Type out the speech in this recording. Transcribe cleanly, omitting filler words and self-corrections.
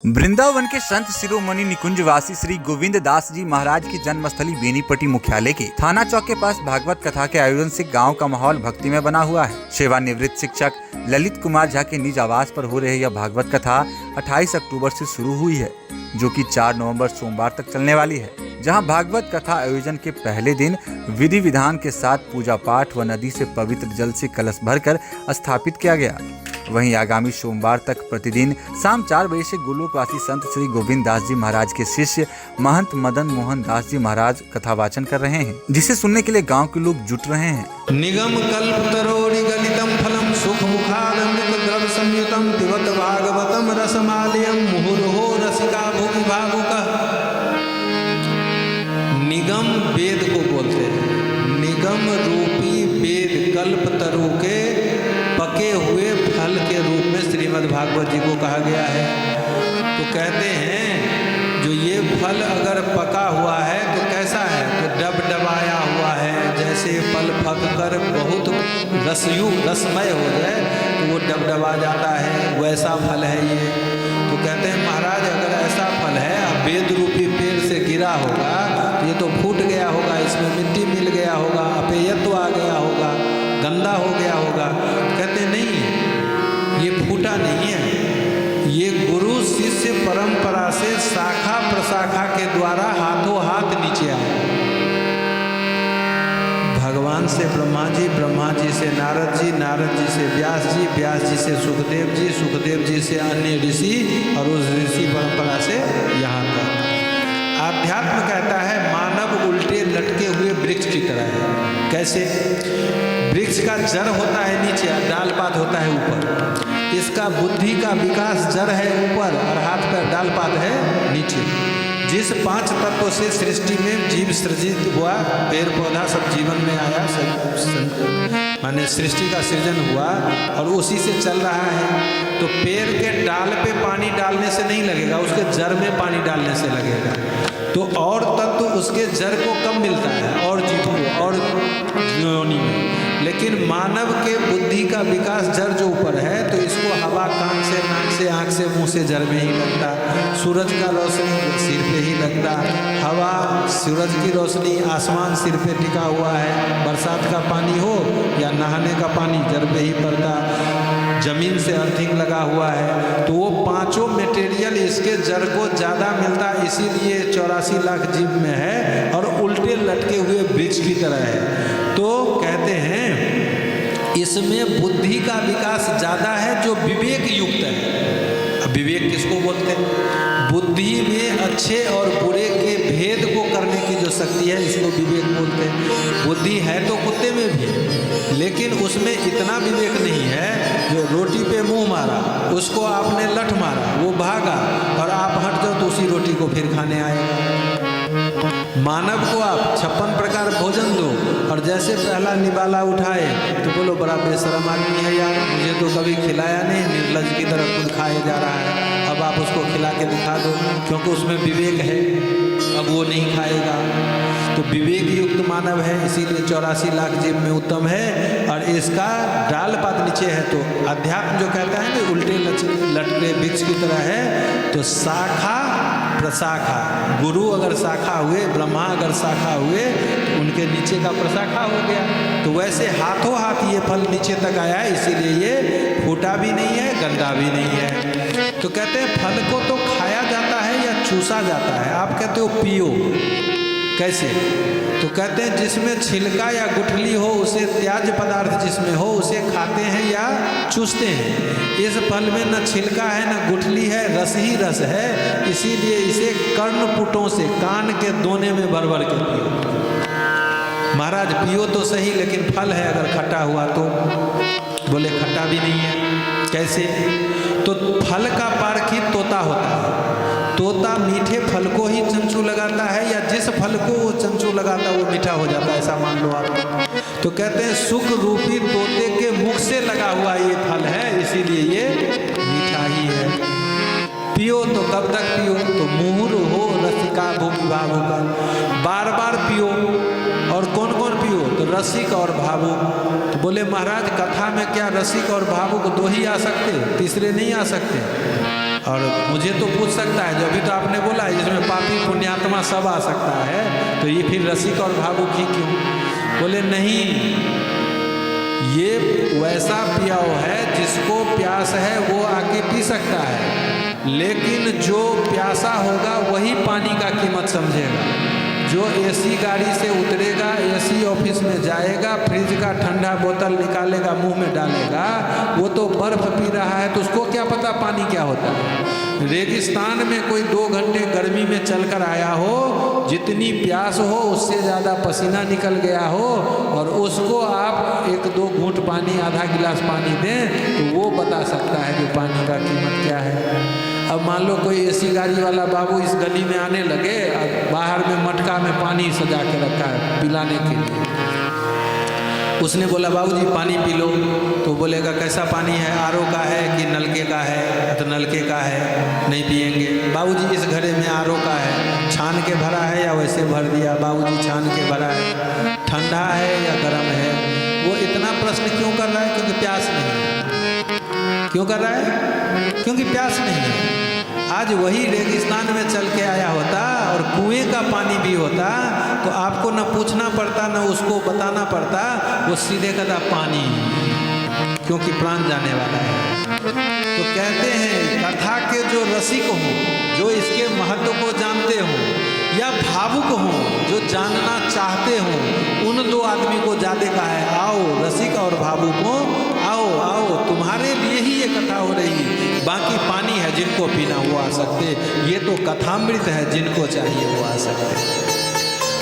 वृंदावन के संत शिरोमणि निकुंजवासी श्री गोविंद दास जी महाराज की जन्मस्थली बेनीपट्टी मुख्यालय के थाना चौक के पास भागवत कथा के आयोजन से गांव का माहौल भक्तिमय बना हुआ है। सेवानिवृत्त शिक्षक ललित कुमार झा के निज आवास पर हो रहे यह भागवत कथा 28 अक्टूबर से शुरू हुई है, जो कि 4 नवंबर सोमवार तक चलने वाली है। जहां भागवत कथा आयोजन के पहले दिन विधि विधान के साथ पूजा पाठ व नदी से पवित्र जल से कलश भरकर स्थापित किया गया। वहीं आगामी सोमवार तक प्रतिदिन शाम 4 बजे से गोलोकवासी संत श्री गोविंद दास जी महाराज के शिष्य महंत मदन मोहन दास जी महाराज कथा वाचन कर रहे हैं, जिसे सुनने के लिए गांव के लोग जुट रहे हैं। निगम कल्पतरोरि गलितम फलम सुख मुखादमृत द्रव संयुतम पिबत भागवतम रसमालयम मुहुर्हो रसिका भुवि भावुकः। निगम वेद को बोलते हैं। निगम रूपी वेद कल्पतरु के पके हुए फल के रूप में श्रीमद् भागवत जी को कहा गया है। तो कहते हैं जो ये फल अगर पका हुआ है तो कैसा है, तो डबडबाया हुआ है। जैसे फल पक कर बहुत रसमय हो जाए तो वो डबडबा जाता है, वैसा फल है ये। तो कहते हैं महाराज अगर ऐसा फल है, अब वेद रूपी पेड़ से गिरा होगा तो ये तो फूट गया होगा, इसमें मिट्टी मिल गया होगा, अपेयत्व आ गया होगा, गंदा हो गया होगा। कहते नहीं, ये फूटा नहीं है, ये गुरु शिष्य परंपरा से शाखा प्रशाखा के द्वारा हाथों हाथ नीचे आया। भगवान से ब्रह्मा जी, ब्रह्मा जी से नारद जी, नारद जी से व्यास जी, व्यास जी से सुखदेव जी, सुखदेव जी से अन्य ऋषि, और उस ऋषि परंपरा से यहाँ तक। आध्यात्म कहता है मानव उल्टे लटके हुए वृक्ष की तरह है। कैसे? वृक्ष का जड़ होता है नीचे, डाल पात होता है ऊपर। इसका बुद्धि का विकास जड़ है ऊपर और हाथ पैर डाल पात है नीचे। जिस 5 तत्वों से सृष्टि में जीव सृजित हुआ, पेड़ पौधा सब जीवन में आया, माने सृष्टि का सृजन हुआ और उसी से चल रहा है। तो पेड़ के डाल पे पानी डालने से नहीं लगेगा, उसके जड़ में पानी डालने से लगेगा। तो और तत्व उसके जड़ को कम मिलता है और जीव को और योनि में। लेकिन मानव के बुद्धि का विकास जड़ जो ऊपर है, तो इसको हवा कान से, नाक से, आँख से, मुंह से जड़ में ही लगता। सूरज का रोशनी सिर पे ही लगता, हवा सूरज की रोशनी, आसमान सिर पे टिका हुआ है। बरसात का पानी हो या नहाने का पानी जड़ पे ही पड़ता। जमीन से अर्थिंग लगा हुआ है, तो वो 5 मटेरियल इसके जड़ को ज़्यादा मिलता, इसीलिए 84 लाख जीव में है और उल्टे लटके हुए वृक्ष की तरह है। तो कहते हैं इसमें बुद्धि का विकास ज़्यादा है, जो विवेक युक्त है। अब विवेक किसको बोलते हैं? बुद्धि में अच्छे और बुरे के भेद को करने की जो शक्ति है, इसको विवेक बोलते हैं। बुद्धि है तो कुत्ते में भी, लेकिन उसमें इतना विवेक नहीं है। जो रोटी पे मुंह मारा, उसको आपने लठ मारा, वो भागा और आप हट जाओ तो उसी रोटी को फिर खाने आएगा। मानव को आप 56 प्रकार भोजन दो और जैसे पहला निवाला उठाए तो बोलो बड़ा बेशरम आदमी है यार, मुझे तो कभी खिलाया नहीं, निर्लज की तरह खुद खाए जा रहा है। अब आप उसको खिला के दिखा दो, क्योंकि उसमें विवेक है, अब वो नहीं खाएगा। तो विवेक युक्त मानव है, इसीलिए 84 लाख जीव में उत्तम है और इसका डाल पात नीचे है। तो अध्यात्म जो कहता है ना उल्टे लटके वृक्ष की तरह है, तो शाखा प्रशाखा, गुरु अगर शाखा हुए, ब्रह्मा अगर शाखा हुए, तो उनके नीचे का प्रशाखा हो गया। तो वैसे हाथों हाथ ये फल नीचे तक आया है, इसीलिए ये फूटा भी नहीं है, गंदा भी नहीं है। तो कहते हैं फल को तो खाया जाता है या चूसा जाता है। आप कहते हो पियो, कैसे? तो कहते हैं जिसमें छिलका या गुठली हो, उसे त्याज्य पदार्थ जिसमें हो, उसे खाते हैं या चूसते हैं। इस फल में न छिलका है न गुठली है, रस ही रस है, इसीलिए इसे कर्णपुटों से, कान के दोने में भर भर के पियो। महाराज पियो तो सही, लेकिन फल है अगर खट्टा हुआ तो? बोले खट्टा भी नहीं है। कैसे? तो फल का पारखी तोता होता है। तोता मीठे फल को ही चंचू लगाता है, या जिस फल को वो चंचू लगाता है वो मीठा हो जाता है, ऐसा मान लो आप। तो कहते हैं सुख रूपी तोते के मुख से लगा हुआ ये फल है, इसीलिए ये मीठा ही है। पियो तो कब तक पियो? तो मुहुर हो रसिका भूमि भावुक, बार बार पियो। और कौन कौन पियो? तो रसिक और भावुक। तो बोले महाराज कथा में क्या रसिक और भावुक 2 ही आ सकते, तीसरे नहीं आ सकते? और मुझे तो पूछ सकता है, जो अभी तो आपने बोला है जिसमें पापी पुण्यात्मा सब आ सकता है, तो ये फिर रसिक और भावुक ही क्यों? बोले नहीं, ये वैसा पियाओ है जिसको प्यास है वो आके पी सकता है, लेकिन जो प्यासा होगा वही पानी का कीमत समझेगा। जो एसी गाड़ी से उतरेगा, एसी ऑफिस में जाएगा, फ्रिज का ठंडा बोतल निकालेगा, मुंह में डालेगा, वो तो बर्फ पी रहा है, तो उसको क्या पता पानी क्या होता है। रेगिस्तान में कोई 2 घंटे गर्मी में चलकर आया हो, जितनी प्यास हो उससे ज़्यादा पसीना निकल गया हो, और उसको आप 1-2 घूंट पानी, आधा गिलास पानी दें, तो वो बता सकता है कि पानी का कीमत क्या है। अब मान लो कोई एसी गाड़ी वाला बाबू इस गली में आने लगे, और बाहर में मटका में पानी सजा के रखा है पिलाने के लिए। उसने बोला बाबूजी पानी पी लो, तो बोलेगा कैसा पानी है, आरओ का है कि नलके का है? तो नलके का है, नहीं पिएंगे। बाबूजी इस घड़े में आरओ का है, छान के भरा है या वैसे भर दिया? बाबूजी छान के भरा है। ठंडा है या गर्म है? वो इतना प्रश्न क्यों कर रहा है? क्योंकि प्यास नहीं है। क्यों कर रहा है? क्योंकि प्यास नहीं है। आज वही रेगिस्तान में चल के आया होता और कुएं का पानी भी होता, तो आपको न पूछना पड़ता न उसको बताना पड़ता, वो सीधे कहता पानी, क्योंकि प्राण जाने वाला है। तो कहते हैं कथा के जो रसिक हों, जो इसके महत्व को जानते हों, या भावुक हों जो जानना चाहते हों, उन 2 आदमी को ज्यादा कहा है, आओ रसिक और भावुक हो, आओ आओ, तुम्हारे लिए ही ये कथा हो रही है। बाकी पानी है, जिनको पीना वो आ सकते, ये तो कथामृत है, जिनको चाहिए वो आ सकते।